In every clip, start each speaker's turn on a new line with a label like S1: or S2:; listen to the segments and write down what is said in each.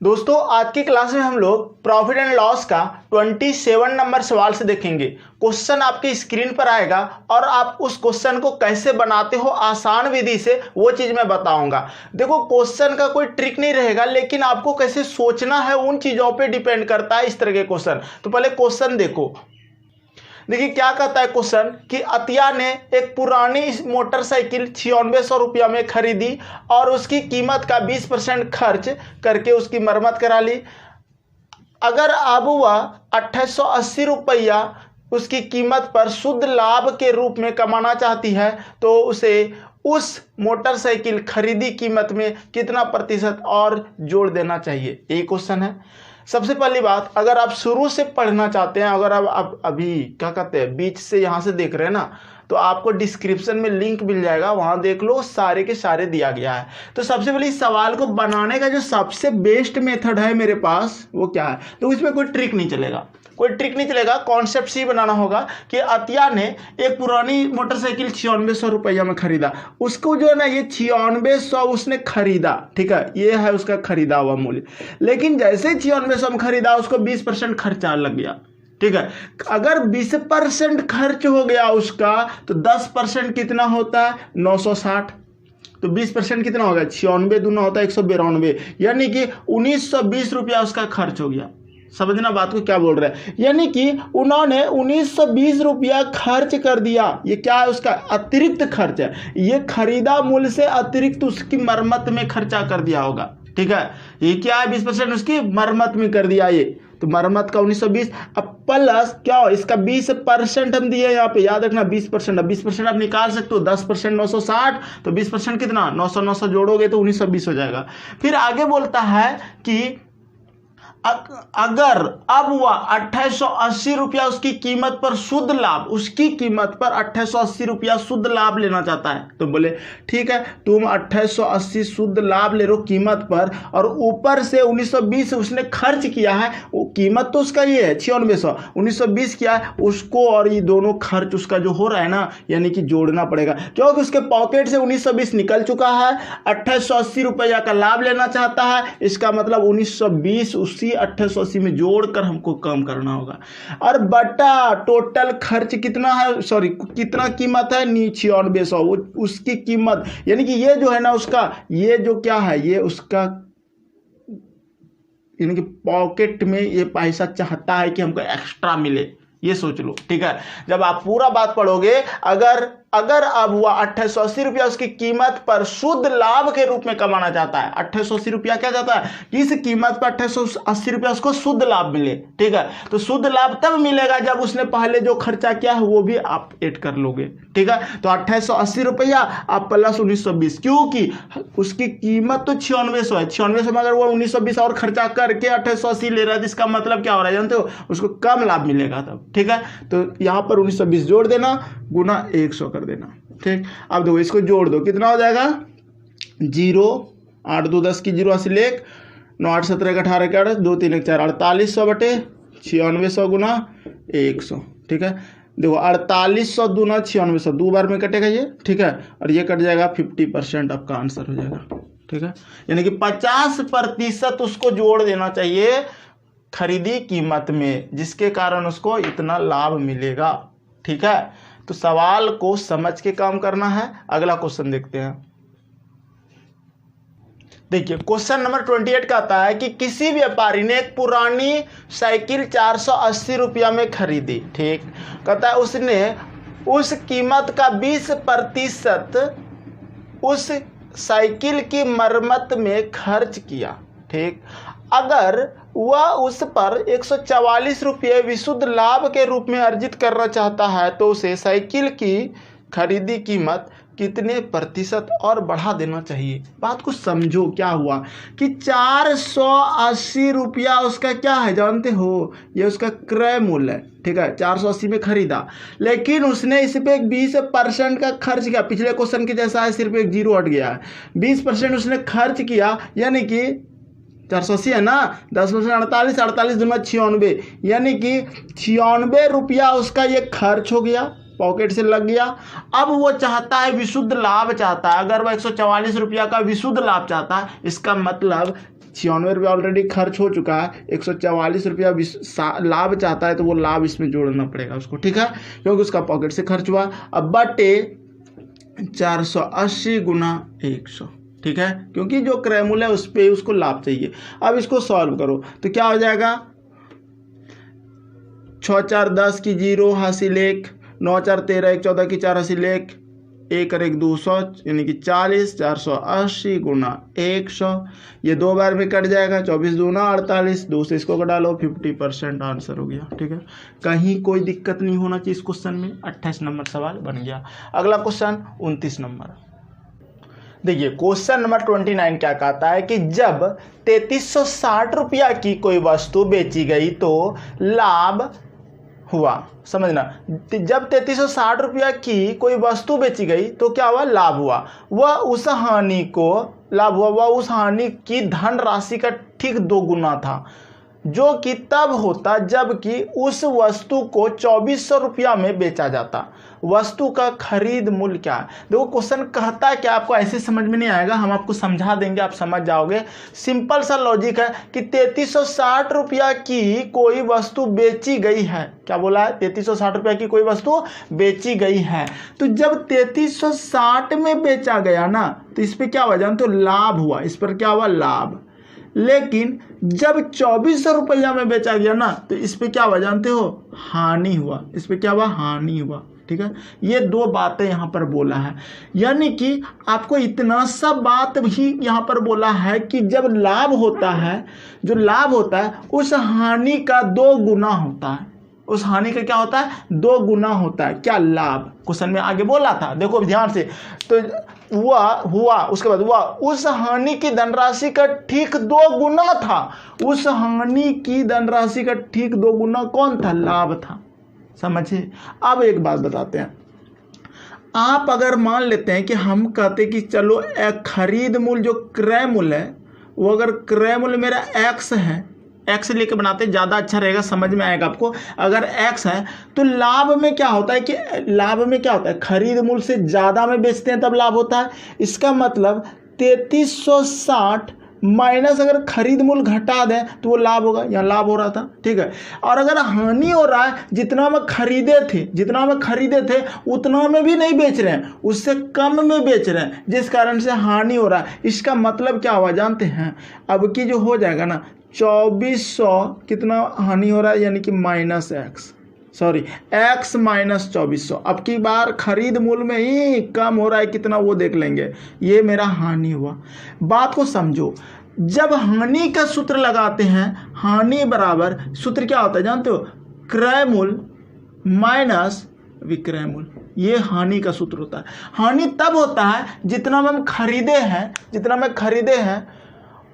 S1: दोस्तों आज की क्लास में हम लोग प्रॉफिट एंड लॉस का 27 नंबर सवाल से देखेंगे। क्वेश्चन आपकी स्क्रीन पर आएगा और आप उस क्वेश्चन को कैसे बनाते हो आसान विधि से वो चीज़ मैं बताऊंगा। देखो क्वेश्चन का कोई ट्रिक नहीं रहेगा, लेकिन आपको कैसे सोचना है उन चीज़ों पे डिपेंड करता है इस तरह के क्वेश्चन। तो पहले क्वेश्चन देखो, देखिए क्या कहता है क्वेश्चन कि अतिया ने एक पुरानी मोटरसाइकिल 9600 रुपया में खरीदी और उसकी कीमत का 20% खर्च करके उसकी मरम्मत करा ली। अगर अब वह 2880 रुपया उसकी कीमत पर शुद्ध लाभ के रूप में कमाना चाहती है तो उसे उस मोटरसाइकिल खरीदी कीमत में कितना प्रतिशत और जोड़ देना चाहिए। ये क्वेश्चन है। सबसे पहली बात, अगर आप शुरू से पढ़ना चाहते हैं, अगर आप अभी क्या कहते हैं बीच से यहाँ से देख रहे हैं ना, तो आपको डिस्क्रिप्शन में लिंक मिल जाएगा, वहाँ देख लो, सारे के सारे दिया गया है। तो सबसे पहले इस सवाल को बनाने का जो सबसे बेस्ट मेथड है मेरे पास वो क्या है, तो इसमें कोई ट्रिक नहीं चलेगा, कोई ट्रिक नहीं चलेगा। कॉन्सेप्ट ही बनाना होगा कि अतिया ने एक पुरानी मोटरसाइकिल 9600 रुपया में खरीदा। उसको जो है ना ये 9600 उसने खरीदा, ठीक है, ये है उसका खरीदा हुआ मूल्य। लेकिन जैसे 9600 में खरीदा उसको 20% खर्चा लग गया, ठीक है। अगर 20% खर्च हो गया उसका तो 10% कितना होता है 960। तो 20% कितना होगा 96 दूना होता है 192, यानी कि 1920 रुपया उसका खर्च हो गया। समझना बात को क्या बोल रहे हैं, यानी कि उन्होंने 1920 रुपया खर्च कर दिया। ये क्या है उसका अतिरिक्त खर्च है, ये खरीदा मूल्य से अतिरिक्त उसकी मरम्मत में खर्चा कर दिया होगा, ठीक है। ये क्या है 20% उसकी मरम्मत में कर दिया, ये तो मरम्मत का 1920 अब प्लस क्या हो इसका 20% हम दिए यहाँ पे, याद रखना 20%। अब 20% आप निकाल सकते हो, 10% 960, तो 20% कितना 900 जोड़ोगे तो 1920 हो जाएगा। फिर आगे बोलता है कि अगर अब वह 2880 रुपया उसकी कीमत पर शुद्ध लाभ, उसकी कीमत पर 2880 रुपया शुद्ध लाभ लेना चाहता है, तो बोले ठीक है तुम 2880 शुद्ध लाभ ले लो कीमत पर, और ऊपर से 1920 उसने खर्च किया है, वो कीमत तो उसका ये है 9600, 1920 किया है उसको, और ये दोनों खर्च उसका जो हो रहा है ना, यानी कि जोड़ना पड़ेगा, क्योंकि उसके पॉकेट से 1920 निकल चुका है, 2880 रुपया का लाभ लेना चाहता है, इसका मतलब 1920 उसी 2880 में जोड़कर हमको कम करना होगा। और बटा टोटल खर्च कितना है, सॉरी कितना कीमत है 9600, उसकी कीमत, यानी कि ये जो है ना उसका, ये जो क्या है ये उसका, यानी कि पॉकेट में ये पैसा चाहता है कि हमको एक्स्ट्रा मिले, ये सोच लो, ठीक है। जब आप पूरा बात पढ़ोगे, अगर अब हुआ 2880 रुपया उसकी कीमत पर शुद्ध लाभ के रूप में कमाना चाहता है, 2880 रुपया क्या चाहता है कि इस कीमत पर 2880 रुपया उसको शुद्ध लाभ मिले, ठीक है। तो शुद्ध लाभ तब मिलेगा जब उसने पहले जो खर्चा किया है वो भी आप ऐड कर लोगे, ठीक है। तो 2880 रुपया आप प्लस 1920, क्योंकि उसकी कीमत तो 9600 है, 9600 में अगर वो 1920 और खर्चा करके 2880 ले रहा है तो इसका मतलब क्या हो रहा है जानते हो, उसको कम लाभ मिलेगा तब, ठीक है। तो यहाँ पर 1920 जोड़ देना, गुना 100 कर देना, ठीक। अब देखो इसको जोड़ दो, कितना हो जाएगा 0 8 2 10 की 0 80 लेख 9 8 17 18 18 2 3 1 4 4800 बटे 9600 गुना 100, ठीक है। देखो 4800 दूना 9600 दो बार में कटेगा ये, ठीक है, और ये कट जाएगा 50% आपका आंसर हो जाएगा, ठीक है। यानी कि 50% उसको जोड़ देना चाहिए खरीदी कीमत में, जिसके कारण उसको इतना लाभ मिलेगा, ठीक है। तो सवाल को समझ के काम करना है। अगला क्वेश्चन देखते हैं। देखिए क्वेश्चन नंबर 28 कहता है कि किसी व्यापारी ने एक पुरानी साइकिल 480 रुपया में खरीदी, ठीक। कहता है उसने उस कीमत का 20% उस साइकिल की मरम्मत में खर्च किया, ठीक। अगर वह उस पर 144 रुपये विशुद्ध लाभ के रूप में अर्जित करना चाहता है तो उसे साइकिल की खरीदी कीमत कितने प्रतिशत और बढ़ा देना चाहिए। बात को समझो, क्या हुआ कि 480 रुपया उसका क्या है जानते हो, ये उसका क्रय मूल्य है, ठीक है। 480 में खरीदा, लेकिन उसने इस पे 20% का खर्च किया, पिछले क्वेश्चन के जैसा है, सिर्फ एक 0 हट गया है, 20% उसने खर्च किया, यानी कि 480 है ना, 10% 48, 48 दूना 96, यानी कि 96 रुपया उसका ये खर्च हो गया, पॉकेट से लग गया। अब वो चाहता है विशुद्ध लाभ चाहता है, अगर वह 144 रुपया का विशुद्ध लाभ चाहता है, इसका मतलब 96 रुपया ऑलरेडी खर्च हो चुका है, 144 रुपया लाभ चाहता है तो वो लाभ इसमें जोड़ना पड़ेगा उसको, ठीक है, क्योंकि उसका पॉकेट से खर्च हुआ। अब बटे 480 गुना 100, ठीक है, क्योंकि जो क्रय मूल्य है उस पर उसको लाभ चाहिए। अब इसको सॉल्व करो तो क्या हो जाएगा, 6 4 10 की 0 हासिल 1, 9 4 13 1 14 की 4 हासिल 1, 1 और 1 200 यानी कि 40, 480 गुना 100, ये 2 बार में कट जाएगा, 24 दूना 48, 2 से इसको घटा लो, 50% आंसर हो गया, ठीक है। कहीं कोई दिक्कत नहीं होना चाहिए इस क्वेश्चन में। 28 नंबर सवाल बन गया। अगला क्वेश्चन 29 नंबर देखिए, क्वेश्चन नंबर 29 क्या कहता है कि जब 3360 रुपया की कोई वस्तु बेची गई तो लाभ हुआ। समझना, जब 3360 रुपया की कोई वस्तु बेची गई तो क्या हुआ, लाभ हुआ। वह उस हानि को लाभ हुआ, वह उस हानि की धन राशि का ठीक 2 गुना था, जो कि तब होता जबकि उस वस्तु को 2400 रुपया में बेचा जाता। वस्तु का खरीद मूल्य क्या है। देखो क्वेश्चन कहता है क्या, आपको ऐसे समझ में नहीं आएगा, हम आपको समझा देंगे, आप समझ जाओगे। सिंपल सा लॉजिक है कि 3360 रुपया की कोई वस्तु बेची गई है। क्या बोला है, 3360 रुपया की कोई वस्तु बेची गई है। तो जब 3360 में बेचा गया ना, तो इस पर क्या हुआ जानते हो, लाभ हुआ। इस पर क्या हुआ, लाभ। लेकिन जब 2400 रुपया में बेचा गया ना, तो इस पे क्या हुआ जानते हो, हानि हुआ। इस पे क्या हुआ, हानि हुआ, ठीक है। ये 2 बातें यहाँ पर बोला है, यानी कि आपको इतना सा बात भी यहाँ पर बोला है कि जब लाभ होता है, जो लाभ होता है उस हानि का 2 गुना होता है। उस हानि का क्या होता है, 2 गुना होता है। क्या, लाभ। क्वेश्चन में आगे बोला था, देखो ध्यान से, तो हुआ उसके बाद हुआ उस हानि की धनराशि का ठीक 2 गुना था। उस हानि की धनराशि का ठीक 2 गुना कौन था, लाभ था। समझे। अब एक बात बताते हैं, आप अगर मान लेते हैं कि हम कहते कि चलो एक खरीद मूल्य जो क्रय मूल्य है, वो अगर क्रय मूल्य मेरा x है, x लेके बनाते हैं, ज़्यादा अच्छा रहेगा, समझ में आएगा आपको। अगर x है तो लाभ में क्या होता है कि लाभ में क्या होता है, खरीद मूल्य से ज़्यादा में बेचते हैं तब लाभ होता है। इसका मतलब 3360 माइनस अगर खरीद मूल्य घटा दें तो वो लाभ होगा, यहाँ लाभ हो रहा था, ठीक है। और अगर हानि हो रहा है, जितना में खरीदे थे उतना में भी नहीं बेच रहे हैं, उससे कम में बेच रहे हैं, जिस कारण से हानि हो रहा है। इसका मतलब क्या हुआ जानते हैं, अब की जो हो जाएगा ना 2400 कितना हानि हो रहा है, यानी कि माइनस x माइनस 2400। अब की बार खरीद मूल्य में ही कम हो रहा है, कितना वो देख लेंगे, ये मेरा हानि हुआ। बात को समझो, जब हानि का सूत्र लगाते हैं, हानि बराबर सूत्र क्या होता है जानते हो, क्रय मूल्य माइनस विक्रय मूल्य, ये हानि का सूत्र होता है। हानि तब होता है जितना में हम खरीदे हैं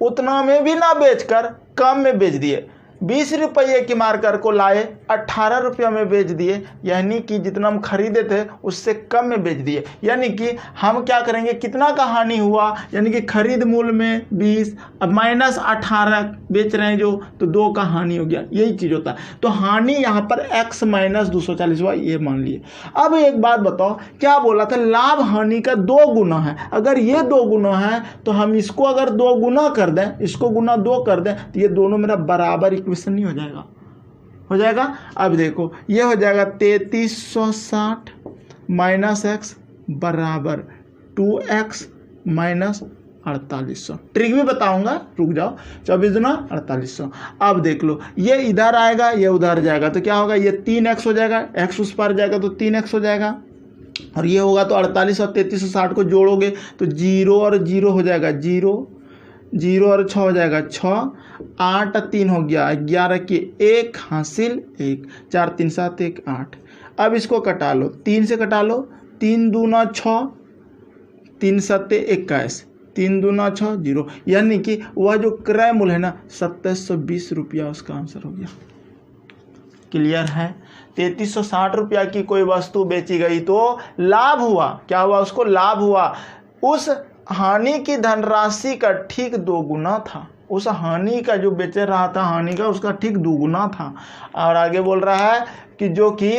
S1: उतना में भी ना बेचकर कम में बेच दिए। 20 रुपये की मार्कर को लाए 18 रुपये में बेच दिए, यानी कि जितना हम खरीदे थे उससे कम में बेच दिए। यानी कि हम क्या करेंगे, कितना का हानि हुआ, यानी कि खरीद मूल्य में 20, अब माइनस 18 बेच रहे हैं जो, तो 2 का हानि हो गया। यही चीज़ होता है। तो हानि यहाँ पर x माइनस 240 हुआ, ये मान लिए। अब एक बात बताओ, क्या बोला था, लाभ हानि का 2 गुना है। अगर ये 2 गुना है तो हम इसको अगर 2 गुना कर दें, इसको गुना 2 कर दें, तो ये दोनों मेरा बराबर इक्वेशन नहीं हो जाएगा। अब देखो ये हो जाएगा 3360 माइनस x बराबर 2x माइनस 4800। ट्रिक भी बताऊंगा, रुक जाओ। 24 दूना 4800। अब देख लो, ये इधर आएगा, ये उधर जाएगा, तो क्या होगा, ये 3x हो जाएगा, x उस पर जाएगा तो 3x हो जाएगा, और ये होगा तो 48 और 3360 को जोड़ोगे तो 0 और 0 हो जाएगा, 0 और 6 हो जाएगा 6, 8 3 हो गया 11 की 1 हासिल 1, 4 3 7 1 8। अब इसको कटा लो, 3 से कटा लो, 3 दूना 6, 3 7 21, 3 दूना 6 0, यानी कि वह जो क्रय मूल्य है ना 2720 रुपया उसका आंसर हो गया। क्लियर है। 3360 रुपया की कोई वस्तु बेची गई तो लाभ हुआ। क्या हुआ, उसको लाभ हुआ। उस हानि की धनराशि का ठीक 2 गुना था। उस हानि का जो बेच रहा था, हानि का उसका ठीक दुगुना था। और आगे बोल रहा है कि जो कि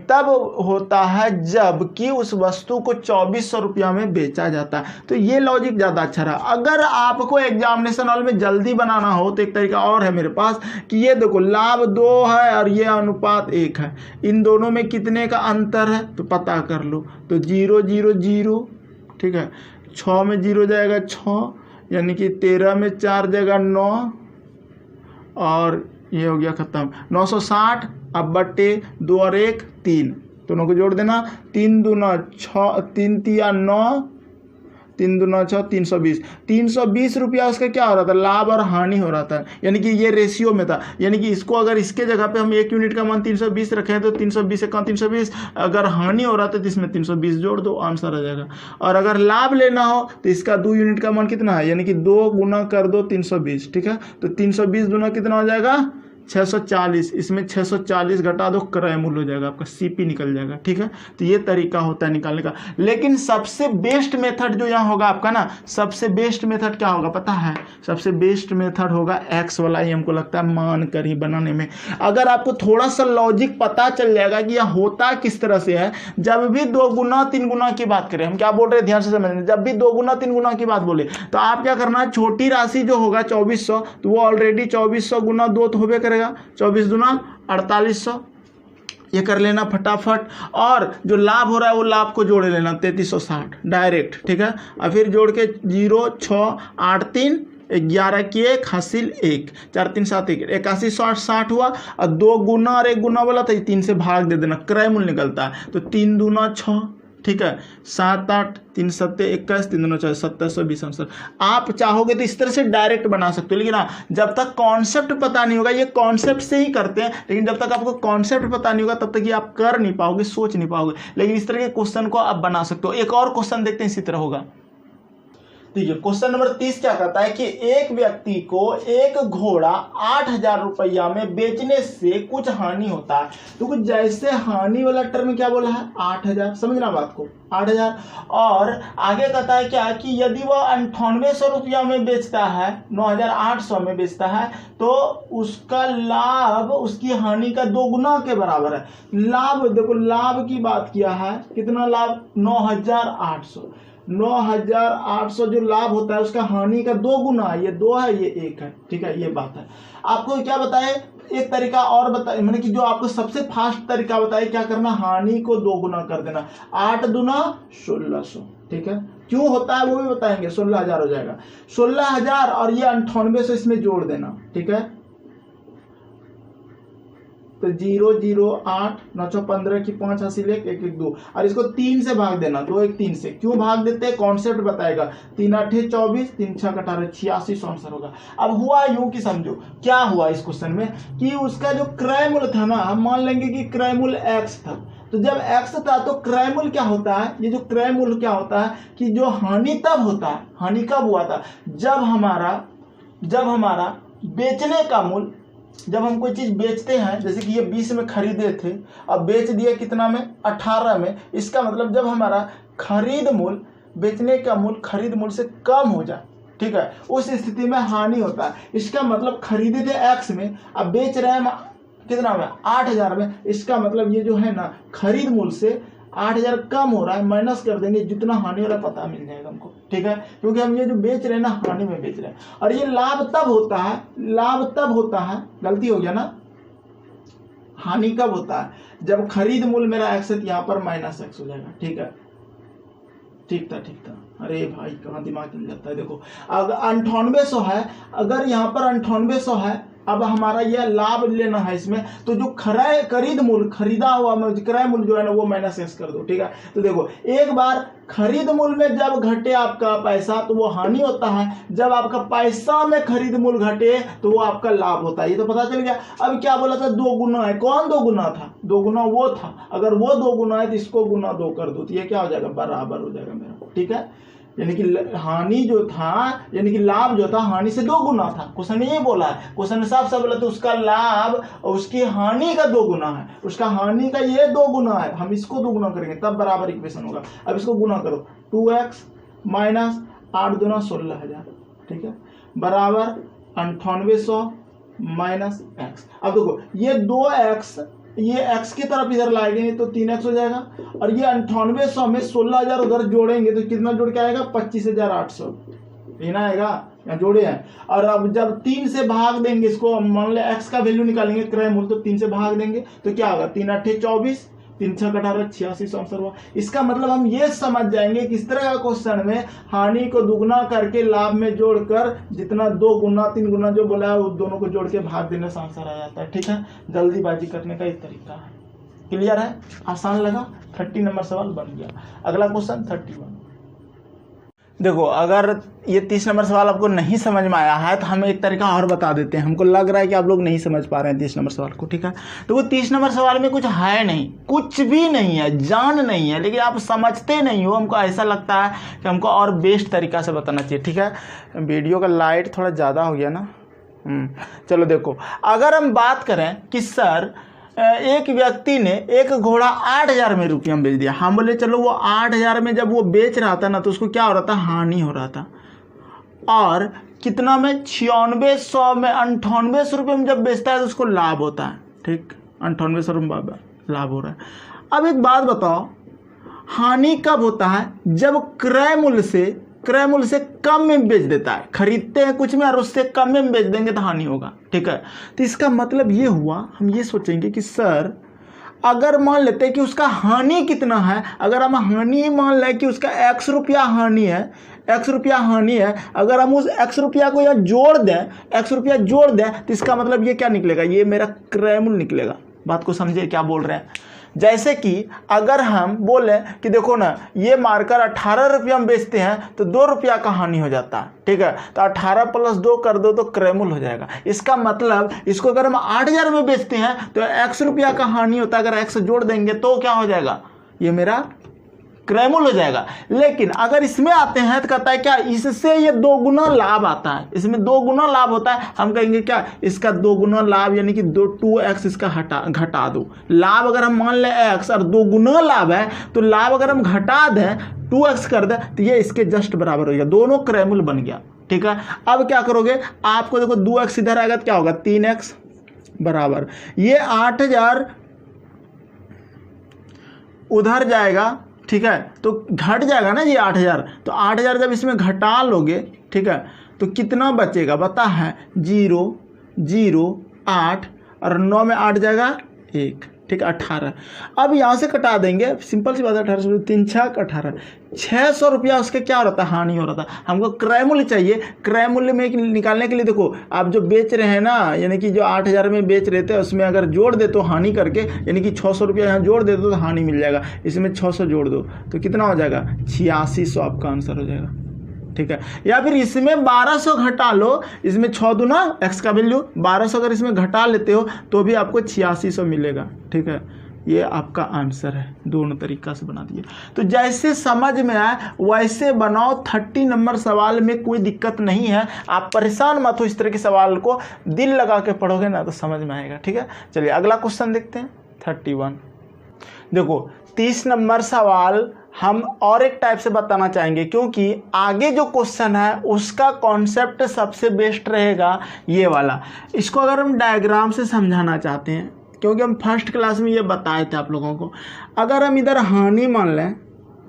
S1: तब होता है जब कि उस वस्तु को 2400 रुपया में बेचा जाता है। तो ये लॉजिक ज़्यादा अच्छा रहा। अगर आपको एग्जामिनेशन हॉल में जल्दी बनाना हो तो एक तरीका और है मेरे पास कि ये देखो लाभ 2 है और ये अनुपात 1 है, इन दोनों में कितने का अंतर है तो पता कर लो। तो 0 0 0, ठीक है, 6 में 0 जाएगा 6, यानी कि 13 में 4 जाएगा 9, और ये हो गया खत्म। 960 अब बट्टे 2 और 1 3, दोनों को जोड़ देना। 3 दूना 6, 3 तिया 9, 3 दूना 6, 320। 320 रुपया उसका क्या हो रहा था, लाभ और हानि हो रहा था, यानी कि ये रेशियो में था। यानी कि इसको अगर इसके जगह पे हम 1 यूनिट का मान 320 रखें तो 320 से कम 320, अगर हानि हो रहा था तो इसमें 320 जोड़ दो, आंसर आ जाएगा। और अगर लाभ लेना हो तो इसका 2 यूनिट का मान कितना है, यानी कि 2 गुना कर दो 320, ठीक है। तो 320 गुना कितना हो जाएगा 640, इसमें 640 घटा दो, क्रय मूल्य हो जाएगा आपका, सीपी निकल जाएगा, ठीक है। तो ये तरीका होता है निकालने का। लेकिन सबसे बेस्ट मेथड जो यहाँ होगा आपका ना, सबसे बेस्ट मेथड क्या होगा पता है, सबसे बेस्ट मेथड होगा एक्स वाला ही, हमको लगता है मान कर ही बनाने में। अगर आपको थोड़ा सा लॉजिक पता चल जाएगा कि यह होता किस तरह से है, जब भी 2 गुना 3 गुना की बात करें, हम क्या बोल रहे हैं ध्यान से समझना, जब भी 2 गुना 3 गुना की बात बोले तो आप क्या करना, छोटी राशि जो होगा 2400, तो वो ऑलरेडी 2400 गुना 2 तो होबे करेगा, 24 दूना 4800, ये कर लेना फटाफट। और जो लाभ हो रहा है वो लाभ को जोड़ लेना 3360 डायरेक्ट, ठीक है। और फिर जोड़ के 0 6 8 3 11 की 1 हासिल 1, 4 3 7 1, 81 60 हुआ। और 2 गुना और 1 गुना बोला था, 3 से भाग दे देना, क्रय मूल्य निकलता है। तो 3 दूना 6, ठीक है, 7 8 3 7 21, 3 दूना 4 2720 आंसर। आप चाहोगे तो इस तरह से डायरेक्ट बना सकते हो, लेकिन हाँ जब तक कॉन्सेप्ट पता नहीं होगा, ये कॉन्सेप्ट से ही करते हैं, लेकिन जब तक आपको कॉन्सेप्ट पता नहीं होगा तब तक ये आप कर नहीं पाओगे, सोच नहीं पाओगे। लेकिन इस तरह के क्वेश्चन को आप बना सकते हो। एक और क्वेश्चन देखते हैं इसी तरह होगा। देखिए क्वेश्चन नंबर 30 क्या कहता है कि एक व्यक्ति को एक घोड़ा 8000 रुपया में बेचने से कुछ हानि होता है। तो कुछ जैसे हानि वाला टर्म क्या बोला है 8000, समझना बात को 8000। और आगे कहता है क्या कि यदि वह 9800 रुपया में बेचता है, 9800 में बेचता है, तो उसका लाभ उसकी हानि का 2 गुना के बराबर है। लाभ देखो, लाभ की बात किया है, कितना लाभ 9800, 9800 जो लाभ होता है उसका हानि का 2 गुना है, ये 2 है ये 1 है, ठीक है, ये बात है। आपको क्या बताए, एक तरीका और बताए, मैंने कि जो आपको सबसे फास्ट तरीका बताए, क्या करना, हानि को 2 गुना कर देना, 8 दूना 1600, ठीक है। क्यों होता है वो भी बताएंगे, 16000 हो जाएगा, 16000 और ये 9800 इसमें जोड़ देना, ठीक है। तो 0 0 8 9 15 की 5 हासिल 1 1 1 2, और इसको 3 से भाग देना, 2 1 3 से। क्यों भाग देते हैं, कॉन्सेप्ट बताएगा। 3 8 24, 3 6 18, 86 आंसर होगा। अब हुआ यूं कि समझो क्या हुआ इस क्वेश्चन में कि उसका जो क्रय मूल्य था ना, हम मान लेंगे कि क्रय मूल्य x था। तो जब x था तो क्रय मूल्य क्या होता है, ये जो क्रय मूल्य क्या होता है कि जो हानि तब होता है, हानि कब हुआ था, जब हमारा बेचने का मूल्य, जब हम कोई चीज बेचते हैं, जैसे कि ये 20 में खरीदे थे, अब बेच दिए कितना में 18 में, इसका मतलब जब हमारा खरीद मूल्य, बेचने का मूल्य खरीद मूल्य से कम हो जाए, ठीक है, उस स्थिति में हानि होता है। इसका मतलब खरीदे थे x में, अब बेच रहे हैं कितना में 8000 में, इसका मतलब ये जो है ना खरीद मूल्य से 8000 कम हो रहा है, माइनस कर देंगे, जितना हानि वाला पता मिल जाएगा हमको, ठीक है, क्योंकि हम ये जो बेच रहे हैं ना हानि में बेच रहे हैं। और ये लाभ तब होता है, गलती हो गया ना, हानि कब होता है, जब खरीद मूल्य मेरा x है, यहाँ पर -x हो जाएगा, ठीक है, ठीक था। अरे भाई कहाँ दिमाग चल जाता है। देखो अगर 9800 है, अगर यहाँ पर 9800 है, अब हमारा यह लाभ लेना है इसमें, तो जो खरीद मूल्य, खरीदा हुआ क्रय मूल्य जो है ना वो -x कर दो, ठीक है। तो देखो एक बार खरीद मूल्य में जब घटे आपका पैसा तो वो हानि होता है, जब आपका पैसा में खरीद मूल्य घटे तो वो आपका लाभ होता है, ये तो पता चल गया। अब क्या बोला था 2 गुना है, कौन 2 गुना था, 2 गुना वो था, अगर वो 2 गुना है तो इसको गुना 2 कर दो, तो ये क्या हो जाएगा, बराबर हो जाएगा मेरा, ठीक है। यानी कि हानि जो था, यानी कि लाभ जो था हानि से 2 गुना था, क्वेश्चन में ये बोला है, क्वेश्चन में साफ साफ बोला तो उसका लाभ और उसकी हानि का 2 गुना है, उसका हानि का ये 2 गुना है, हम इसको 2 गुना करेंगे तब बराबर इक्वेशन होगा। अब इसको गुना करो, 2x - 8 दूना 16000, ठीक है, बराबर 9800 माइनस एक्स। अब देखो ये 2x, ये x की तरफ इधर लाएंगे तो 3x हो जाएगा, और ये 9800 में 16000 उधर जोड़ेंगे तो कितना जोड़ के आएगा 25800, ना आएगा, यहाँ जोड़े हैं। और अब जब 3 से भाग देंगे इसको, मान लो x का वैल्यू निकालेंगे क्रय मूल्य, तो 3 से भाग देंगे तो क्या होगा 3 8 24, 3 6 18 86 आंसर हुआ। इसका मतलब हम ये समझ जाएंगे कि इस तरह का क्वेश्चन में हानि को दुगना करके लाभ में जोड़कर जितना 2 गुना 3 गुना जो बोला है उस दोनों को जोड़ के भाग देने से आंसर आ जाता है। ठीक है, जल्दीबाजी करने का एक तरीका है। क्लियर है, आसान लगा। 30 नंबर सवाल बन गया। अगला क्वेश्चन 31। देखो अगर ये 30 नंबर सवाल आपको नहीं समझ में आया है तो हम एक तरीका और बता देते हैं। हमको लग रहा है कि आप लोग नहीं समझ पा रहे हैं 30 नंबर सवाल को। ठीक है, तो वो 30 नंबर सवाल में कुछ है नहीं, कुछ भी नहीं है, जान नहीं है, लेकिन आप समझते नहीं हो। हमको ऐसा लगता है कि हमको और बेस्ट तरीका से बताना चाहिए। ठीक है, वीडियो का लाइट थोड़ा ज़्यादा हो गया ना। चलो देखो, अगर हम बात करें कि सर एक व्यक्ति ने एक घोड़ा 8000 में रुपया में बेच दिया। हम बोले चलो वो 8000 में जब वो बेच रहा था ना तो उसको क्या हो रहा था, हानि हो रहा था। और कितना में 9600 में 9800 रुपये में जब बेचता है तो उसको लाभ होता है। ठीक, 9800 रुपये लाभ हो रहा है। अब एक बात बताओ, हानि कब होता है, जब क्रय मूल्य से कम में बेच देता है। खरीदते हैं कुछ में और उससे कम में बेच देंगे तो हानि होगा। ठीक है, तो इसका मतलब ये हुआ, हम ये सोचेंगे कि सर अगर मान लेते हैं कि उसका हानि कितना है, अगर हम हानि मान लें कि उसका x रुपया हानि है, x रुपया हानि है, अगर हम उस x रुपया को यहाँ जोड़ दें, x रुपया जोड़ दें तो इसका मतलब ये क्या निकलेगा, ये मेरा क्रय मूल्य निकलेगा। बात को समझिए क्या बोल रहे हैं। जैसे कि अगर हम बोले कि देखो ना ये मार्कर 18 रुपया में बेचते हैं तो 2 रुपया का हानि हो जाता है। ठीक है, तो 18 + 2 कर दो तो क्रय मूल्य हो जाएगा। इसका मतलब इसको अगर हम 8000 में बेचते हैं तो x रुपया का हानि होता है, अगर x जोड़ देंगे तो क्या हो जाएगा, ये मेरा क्रय मूल्य हो जाएगा। लेकिन अगर इसमें आते हैं तो कहता है क्या, इससे ये 2 गुना लाभ आता है, इसमें 2 गुना लाभ होता है। हम कहेंगे क्या, इसका 2 गुना लाभ यानी कि 2x इसका घटा दो। लाभ अगर हम मान लें x और 2 गुना लाभ है तो लाभ अगर हम घटा दें 2x कर दें तो ये इसके जस्ट बराबर हो गया, दोनों क्रय मूल्य बन गया। ठीक है, अब क्या करोगे, आपको देखो 2x इधर आएगा तो क्या होगा 3x बराबर ये 8000 उधर जाएगा। ठीक है, तो घट जाएगा ना ये 8000, तो 8000 जब इसमें घटा लोगे, ठीक है, तो कितना बचेगा बता है 0 0 8 और 9 में 8 जाएगा 1। ठीक, 18। अब यहाँ से कटा देंगे, सिंपल सी बात है, 18 3 6 18, 600 रुपया उसके क्या हो रहा था, हानि हो रहा था। हमको क्रय मूल्य चाहिए। क्रय मूल्य में निकालने के लिए देखो आप जो बेच रहे हैं ना, यानी कि जो 8000 में बेच रहे थे उसमें अगर जोड़ दे तो हानि करके, यानी कि 600 रुपया यहाँ जोड़ दे दो तो हानि मिल जाएगा। इसमें 600 जोड़ दो तो कितना हो जाएगा 8600 आपका आंसर हो जाएगा। ठीक है, या फिर इसमें 1200 घटा लो, इसमें 6 दूना x का वैल्यू 1200 अगर इसमें घटा लेते हो तो भी आपको 8600 मिलेगा। ठीक है, ये आपका आंसर है। दोनों तरीका से बना दिए, तो जैसे समझ में आए वैसे बनाओ। 30 नंबर सवाल में कोई दिक्कत नहीं है, आप परेशान मत हो। इस तरह के सवाल को दिल लगा के पढ़ोगे ना तो समझ में आएगा। ठीक है, चलिए अगला क्वेश्चन देखते हैं 31। देखो 30 नंबर सवाल हम और एक टाइप से बताना चाहेंगे, क्योंकि आगे जो क्वेश्चन है उसका कॉन्सेप्ट सबसे बेस्ट रहेगा ये वाला। इसको अगर हम डायग्राम से समझाना चाहते हैं, क्योंकि हम फर्स्ट क्लास में ये बताए थे आप लोगों को, अगर हम इधर हानि मान लें,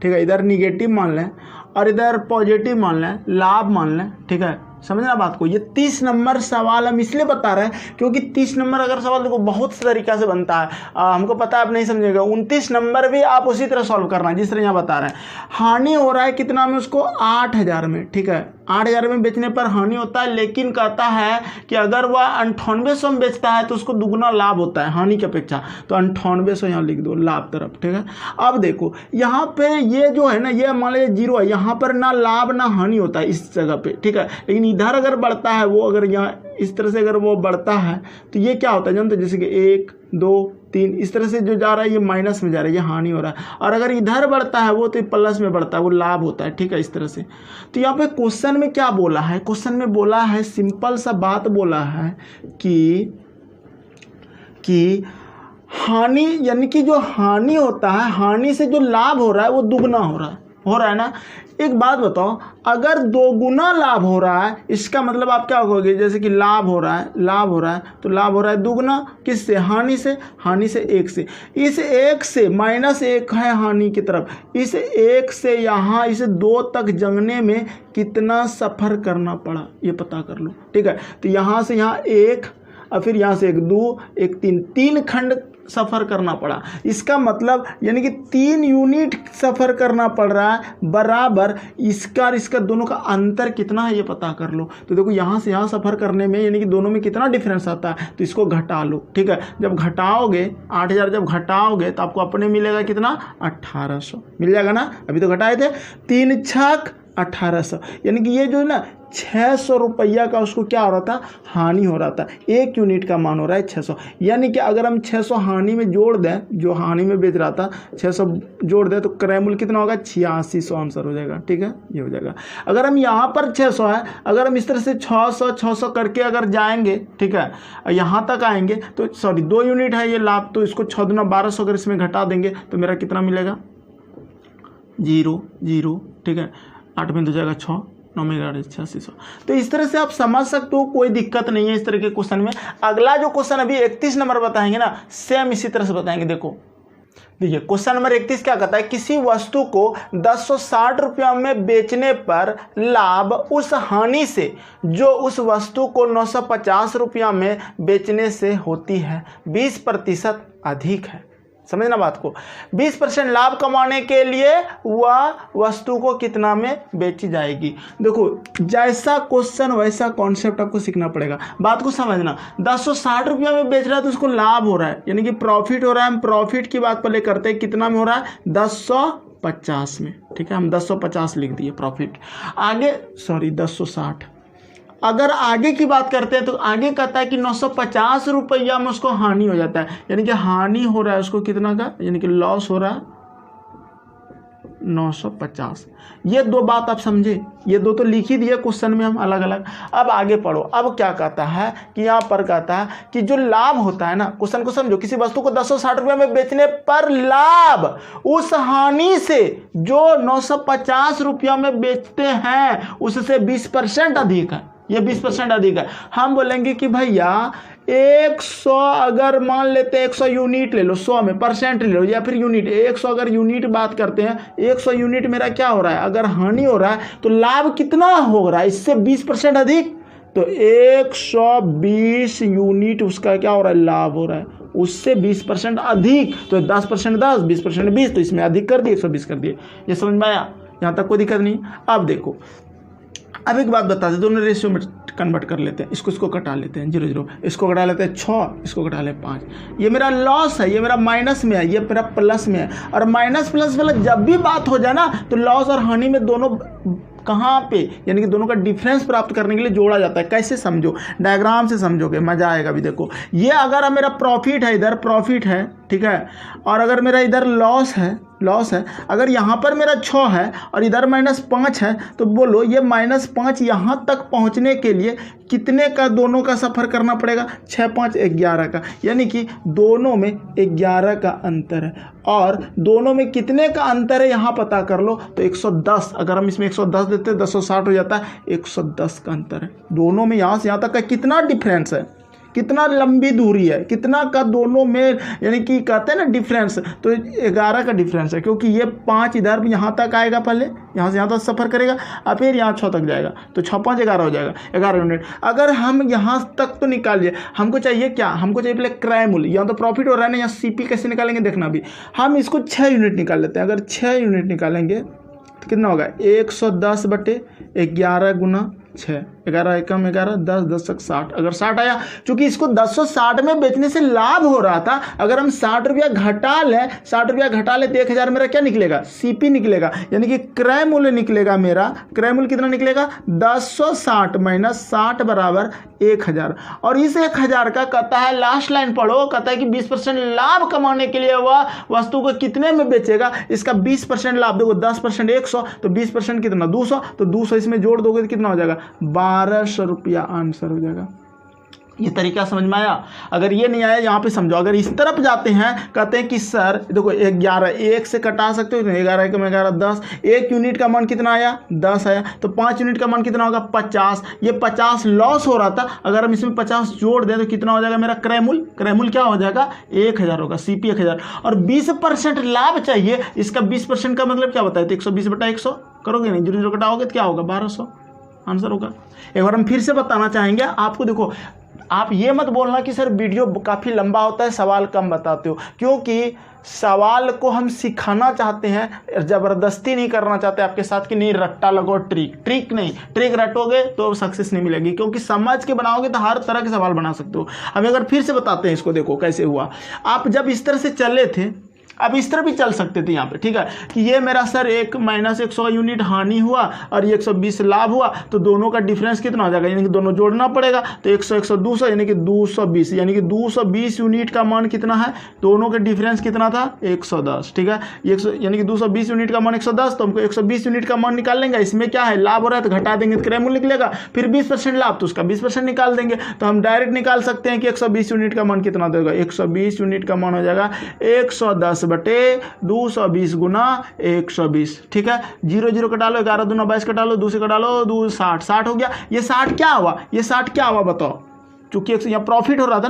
S1: ठीक है, इधर निगेटिव मान लें और इधर पॉजिटिव मान लें, लाभ मान लें। ठीक है, समझना बात को। ये 30 नंबर सवाल हम इसलिए बता रहे हैं क्योंकि 30 नंबर अगर सवाल देखो बहुत तरीका से बनता है, हमको पता है आप नहीं समझेगा। 29 नंबर भी आप उसी तरह सॉल्व करना जिस तरह यहाँ बता रहे हैं। हानि हो रहा है कितना में, उसको 8000 में। ठीक है, 8000 में बेचने पर हानि होता है, लेकिन कहता है कि अगर वह 9800 में बेचता है तो उसको दुगुना लाभ होता है हानि की अपेक्षा। तो 9800 यहाँ लिख दो लाभ तरफ। ठीक है, अब देखो यहाँ पे ये जो है ना, ये मान लीजिए 0 है, यहाँ पर ना लाभ ना हानि होता है इस जगह पे। ठीक है, लेकिन इधर अगर बढ़ता है वो, अगर यहाँ इस तरह से अगर वो बढ़ता है तो ये क्या होता है जानते, जैसे कि 1 2 3 इस तरह से जो जा रहा है ये माइनस में जा रहा है, ये हानि हो रहा है। और अगर इधर बढ़ता है वो तो प्लस में बढ़ता है, वो लाभ होता है। ठीक है, इस तरह से। तो यहाँ पे क्वेश्चन में क्या बोला है, क्वेश्चन में बोला है सिंपल सा बात बोला है कि हानि, यानी कि जो हानि होता है, हानि से जो लाभ हो रहा है वो दुगना हो रहा है। हो रहा है ना। एक बात बताओ, अगर 2 गुना लाभ हो रहा है इसका मतलब आप क्या कहोगे, जैसे कि लाभ हो रहा है तो लाभ हो रहा है दुगुना, किससे, हानि से 1 से। इस 1 से -1 है हानि की तरफ, इस 1 से यहाँ इस 2 तक जंगने में कितना सफ़र करना पड़ा ये पता कर लो, ठीक है। तो यहाँ से यहाँ 1 और फिर यहाँ से 1 2 1 3 खंड सफ़र करना पड़ा। इसका मतलब यानी कि 3 यूनिट सफ़र करना पड़ रहा है, बराबर इसका और इसका दोनों का अंतर कितना है ये पता कर लो। तो देखो यहाँ से यहाँ सफ़र करने में यानी कि दोनों में कितना डिफरेंस आता है, तो इसको घटा लो, ठीक है। जब घटाओगे 8000 जब घटाओगे तो आपको अपने मिलेगा कितना, 1800 मिल जाएगा ना। अभी तो घटाए थे, 3 छक 1800, यानी कि ये जो है ना 600 रुपया का उसको क्या हो रहा था, हानि हो रहा था। 1 यूनिट का मान हो रहा है 600, यानी कि अगर हम 600 हानि में जोड़ दें, जो हानि में बेच रहा था 600 जोड़ दें तो क्रय मूल्य कितना होगा, 8600 आंसर हो जाएगा, ठीक है, ये हो जाएगा। अगर हम यहाँ पर 600 है, अगर हम इस तरह से 600 करके अगर जाएंगे, ठीक है, यहाँ तक आएंगे तो सॉरी 2 यूनिट है ये लाभ, तो इसको 6 दूना 1200 अगर इसमें घटा देंगे तो मेरा कितना मिलेगा, 0 0, ठीक है, 8 में 2 जाएगा 6, 9 में 11 8600। तो इस तरह से आप समझ सकते हो, कोई दिक्कत नहीं है इस तरह के क्वेश्चन में। अगला जो क्वेश्चन अभी 31 नंबर बताएंगे ना, सेम इसी तरह से बताएंगे। देखो देखिए क्वेश्चन नंबर 31 क्या कहता है, किसी वस्तु को 1060 रुपया में बेचने पर लाभ उस हानि से जो उस वस्तु को 950 रुपया में बेचने से होती है 20% अधिक है। समझना बात को, 20% लाभ कमाने के लिए वह वस्तु को कितना में बेची जाएगी। देखो जैसा क्वेश्चन वैसा कॉन्सेप्ट आपको सीखना पड़ेगा, बात को समझना। 1060 रुपया में बेच रहा है तो उसको लाभ हो रहा है, यानी कि प्रॉफिट हो रहा है। हम प्रॉफिट की बात पहले करते हैं, कितना में हो रहा है, 1050 में, ठीक है, हम 1050 लिख दिए प्रॉफिट। आगे सॉरी 1060, अगर आगे की बात करते हैं तो आगे कहता है कि 950 रुपया में उसको हानि हो जाता है, यानी कि हानि हो रहा है उसको कितना का, यानी कि लॉस हो रहा है 950। ये 2 बात आप समझे, ये 2 तो लिख ही दिए क्वेश्चन में हम अलग अलग। अब आगे पढ़ो, अब क्या कहता है कि यहाँ पर कहता है कि जो लाभ होता है ना, क्वेश्चन को समझो, किसी वस्तु को 1060 रुपये में बेचने पर लाभ उस हानि से जो 950 रुपया में बेचते हैं उससे 20% अधिक है। ये 20% अधिक है। हम बोलेंगे कि भैया 100 अगर मान लेते हैं, 100 यूनिट ले लो, 100 में परसेंट ले लो या फिर यूनिट, 100 अगर यूनिट बात करते हैं, 100 यूनिट मेरा क्या हो रहा है, अगर हानि हो रहा है तो लाभ कितना हो रहा है इससे 20% अधिक, तो 120 यूनिट उसका क्या हो रहा है, लाभ हो रहा है, उससे 20% अधिक। तो 10% 10, 20% 20, तो इसमें अधिक कर दिए, 120 कर दिए। ये समझ में आया, यहाँ तक कोई दिक्कत नहीं। अब देखो, अब एक बात बता दें, दोनों रेशियो में कन्वर्ट कर लेते हैं, इसको कटा लेते हैं, 0 0, इसको कटा लेते हैं 6, इसको कटा ले 5। ये मेरा लॉस है, ये मेरा माइनस में है, ये मेरा प्लस में है। और माइनस प्लस वाला जब भी बात हो जाए ना तो लॉस और हानि में दोनों कहाँ पे, यानी कि दोनों का डिफरेंस प्राप्त करने के लिए जोड़ा जाता है। कैसे समझो, डायग्राम से समझोगे मजा आएगा। अभी देखो, ये अगर मेरा प्रॉफिट है, इधर प्रॉफिट है, ठीक है, और अगर मेरा इधर लॉस है, अगर यहाँ पर मेरा 6 है और इधर -5 है, तो बोलो ये -5 यहाँ तक पहुँचने के लिए कितने का दोनों का सफ़र करना पड़ेगा, 6 5 11 का, यानी कि दोनों में 11 का अंतर है। और दोनों में कितने का अंतर है यहाँ पता कर लो, तो 110, अगर हम इसमें 110 देते हैं 1060 हो जाता है, 110 का अंतर है दोनों में। यहाँ से यहाँ तक का कितना डिफरेंस है, कितना लंबी दूरी है, कितना का दोनों में, यानी कि कहते हैं ना डिफरेंस, तो 11 का डिफरेंस है, क्योंकि ये 5 इधर यहाँ तक आएगा, पहले यहाँ से यहाँ तक सफ़र करेगा और फिर यहाँ 6 तक जाएगा, तो 6 5 11 हो जाएगा, 11 यूनिट। अगर हम यहाँ तक तो निकाल लिए, हमको चाहिए क्या, हमको चाहिए पहले क्रय मूल्य। यहाँ तो प्रॉफिट हो रहा है ना, यहाँ CP कैसे निकालेंगे देखना भी। हम इसको 6 यूनिट निकाल लेते हैं। अगर 6 यूनिट निकालेंगे तो कितना होगा, 110/11 गुना 6, 11 एकम 11, 10 10 तक 60, अगर 60 आया, चूंकि इसको 1060 में बेचने से लाभ हो रहा था, अगर हम 60 रुपया घटा लें, 60 रुपया घटा ले तो 1000 मेरा क्या निकलेगा, CP निकलेगा, यानी कि क्रय मूल्य निकलेगा मेरा। क्रय मूल्य कितना निकलेगा, 1060 - 60 बराबर 1000। और इस 1000 का कहता है, लास्ट लाइन पढ़ो, कहता है कि 20% लाभ कमाने के लिए वह वस्तु को कितने में बेचेगा। इसका 20% लाभ, देखो 10% 100, तो 20% कितना 200, तो 200 इसमें जोड़ दोगे तो कितना हो जाएगा, 1200 रुपया आंसर हो जाएगा। ये तरीका समझ में आया। अगर ये नहीं आया यहाँ पे समझो, अगर इस तरफ जाते हैं कहते हैं कि सर देखो 11 एक से कटा सकते हो, 11 कम 11 10, 1 यूनिट का मान कितना आया 10 आया, तो 5 यूनिट का मान कितना होगा 50। ये 50 लॉस हो रहा था, अगर हम इसमें 50 जोड़ दें तो कितना हो जाएगा मेरा क्रय मूल्य, क्रय मूल्य क्या हो जाएगा 1000 होगा, CP 1000। और 20% लाभ चाहिए, इसका 20% का मतलब क्या बताया, तो 120/100 करोगे नहीं, 0 0 कटाओगे तो क्या होगा 1200 आंसर होगा। एक बार हम फिर से बताना चाहेंगे आपको, देखो आप ये मत बोलना कि सर वीडियो काफ़ी लंबा होता है, सवाल कम बताते हो, क्योंकि सवाल को हम सिखाना चाहते हैं, ज़बरदस्ती नहीं करना चाहते आपके साथ कि नहीं रट्टा लगो, ट्रिक नहीं, ट्रिक रटोगे तो सक्सेस नहीं मिलेगी, क्योंकि समझ के बनाओगे तो हर तरह के सवाल बना सकते हो। हम अगर फिर से बताते हैं इसको, देखो कैसे हुआ। आप जब इस तरह से चले थे, अब इस तरह भी चल सकते थे यहाँ पे, ठीक है, कि ये मेरा सर एक -100 यूनिट हानि हुआ और ये 120 लाभ हुआ, तो दोनों का डिफरेंस कितना हो जाएगा, यानी कि दोनों जोड़ना पड़ेगा, तो 100 100 200 यानी कि 220, यानी कि 220 यूनिट का मान कितना है, दोनों का डिफरेंस कितना था 110, ठीक है, यानी कि 220 यूनिट का मान 110, तो हमको 120 यूनिट का मान निकाल लेंगे। इसमें क्या है लाभ हो रहा है तो घटा देंगे तो क्रय मूल्य निकलेगा, फिर 20% लाभ तो उसका 20% निकाल देंगे, तो हम डायरेक्ट निकाल सकते हैं कि 120 यूनिट का मान कितना देगा, 120 यूनिट का मान हो जाएगा 110/220 गुना 120, ठीक है, 0 0 कटा लो, 11 दूना 22 कटा लो, 2 से कटा लो 2 60 हो गया। ये 60 क्या हुआ, ये 60 क्या हुआ बताओ, चूंकि यहाँ प्रॉफिट हो रहा था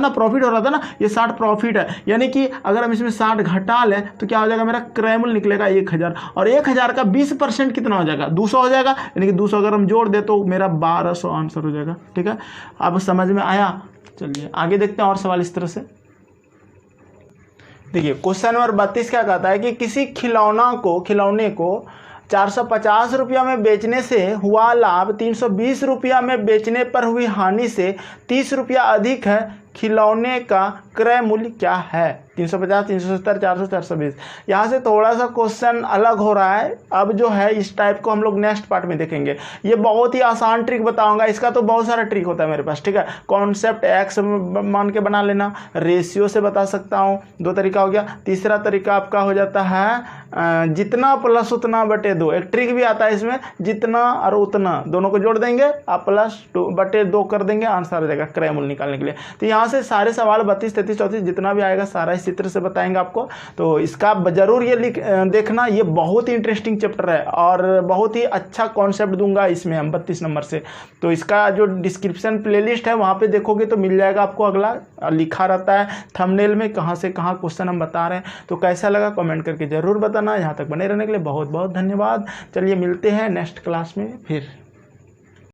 S1: ना, ये 60 प्रॉफिट है, यानी कि अगर हम इसमें 60 घटा लें तो क्या हो जाएगा मेरा क्रय मूल्य निकलेगा 1000, और 1000 का 20% कितना हो जाएगा 200 हो जाएगा, यानी कि 200 अगर हम जोड़ दे तो मेरा 1200 आंसर हो जाएगा, ठीक है। अब समझ में आया, चलिए आगे देखते हैं और सवाल इस तरह से। देखिए क्वेश्चन नंबर 32 क्या कहता है कि किसी खिलौने को 450 रुपया में बेचने से हुआ लाभ 320 रुपया में बेचने पर हुई हानि से 30 रुपया अधिक है, खिलौने का क्रय मूल्य क्या है। 350 370 400 420। यहाँ से थोड़ा सा क्वेश्चन अलग हो रहा है। अब जो है इस टाइप को हम लोग नेक्स्ट पार्ट में देखेंगे। ये बहुत ही आसान ट्रिक बताऊंगा, इसका तो बहुत सारा ट्रिक होता है मेरे पास, ठीक है। कॉन्सेप्ट एक्स मान के बना लेना, रेशियो से बता सकता हूँ, 2 तरीका हो गया। तीसरा तरीका आपका हो जाता है जितना प्लस उतना बटे 2। एक ट्रिक भी आता है इसमें, जितना और उतना दोनों को जोड़ देंगे आप +2/2 कर देंगे, आंसर आ जाएगा क्रय मूल्य निकालने के लिए। तो यहाँ से सारे सवाल 32 33 34 जितना भी आएगा सारा इस चित्र से बताएंगे आपको। तो इसका जरूर ये देखना, ये बहुत ही इंटरेस्टिंग चैप्टर है और बहुत ही अच्छा कॉन्सेप्ट दूंगा इसमें हम 32 नंबर से। तो इसका जो डिस्क्रिप्शन प्लेलिस्ट है वहाँ पे देखोगे तो मिल जाएगा आपको, अगला लिखा रहता है थंबनेल में कहाँ से कहाँ क्वेश्चन हम बता रहे हैं। तो कैसा लगा कमेंट करके जरूर बताना। यहाँ तक बने रहने के लिए बहुत बहुत धन्यवाद। चलिए मिलते हैं नेक्स्ट क्लास में फिर।